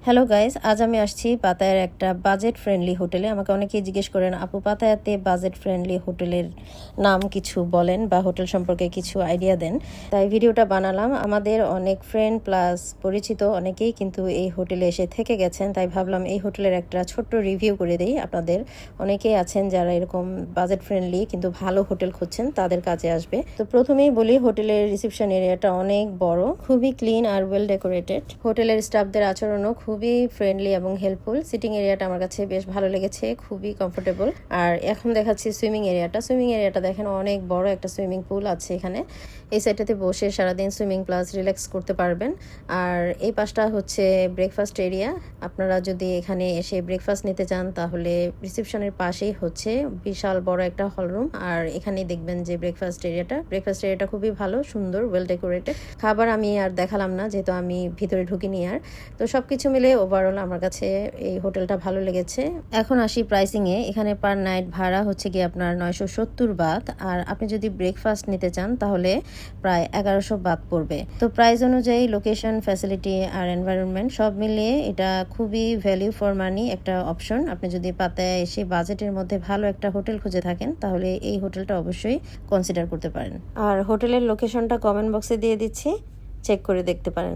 Hello guys, আজ আমি আসছি পাতায়ার একটা বাজেট ফ্রেন্ডলি হোটেলে। আমাকে অনেকেই জিজ্ঞেস করেন, আপু পাতায়াতে বাজেট ফ্রেন্ডলি হোটেলের নাম কিছু বলেন বা হোটেল সম্পর্কে কিছু আইডিয়া দেন। তাই ভিডিওটা বানালাম। আমাদের অনেক ফ্রেন্ড প্লাস পরিচিত অনেকেই কিন্তু এই হোটেলে এসে থেকে গেছেন, তাই ভাবলাম এই হোটেলের একটা ছোট্ট রিভিউ করে দিই। আপনাদের অনেকেই আছেন যারা এরকম বাজেট ফ্রেন্ডলি কিন্তু ভালো হোটেল খুঁজছেন, তাদের কাজে আসবে। তো প্রথমেই বলি, হোটেলের রিসেপশন এরিয়াটা অনেক বড়, খুবই ক্লিন আর ওয়েল ডেকোরেটেড। হোটেলের স্টাফদের আচরণও খুবই ফ্রেন্ডলি এবং হেল্পফুল। সিটিং এরিয়াটা আমার কাছে বেশ ভালো লেগেছে, খুবই কমফোর্টেবল। আর এখন দেখাচ্ছি সুইমিং এরিয়াটা দেখেন, অনেক বড় একটা সুইমিং পুল আছে এখানে। এই সাইডটাতে বসে সারাদিন সুইমিং প্লাস রিল্যাক্স করতে পারবেন। আর এই পাশটা হচ্ছে ব্রেকফাস্ট এরিয়া। আপনারা যদি এখানে এসে ব্রেকফাস্ট নিতে চান তাহলে রিসেপশনের পাশেই হচ্ছে বিশাল বড় একটা হল রুম। আর এখানেই দেখবেন যে ব্রেকফাস্ট এরিয়াটা খুবই ভালো, সুন্দর, ওয়েল ডেকোরেটেড। খাবার আমি আর দেখালাম না, যেহেতু আমি ভিতরে ঢুকিনি। আর তো সবকিছু মিলে ওভারঅল আমার কাছে এই হোটেলটা ভালো লেগেছে। এখন আসি প্রাইসিংয়ে। এখানে পার নাইট ভাড়া হচ্ছে কি আপনার 970 বাত। আর আপনি যদি ব্রেকফাস্ট নিতে চান তাহলে প্রায় 1100 বাত পড়বে। তো প্রাইস অনুযায়ী লোকেশন, ফ্যাসিলিটি আর এনভায়রনমেন্ট সব মিলিয়ে এটা খুবই ভ্যালু ফর মানি একটা অপশন। আপনি যদি পাতায় এসে বাজেটের মধ্যে ভালো একটা হোটেল খুঁজে থাকেন তাহলে এই হোটেলটা অবশ্যই কনসিডার করতে পারেন। আর হোটেলের লোকেশনটা কমেন্ট বক্সে দিয়ে দিচ্ছি, চেক করে দেখতে পারেন।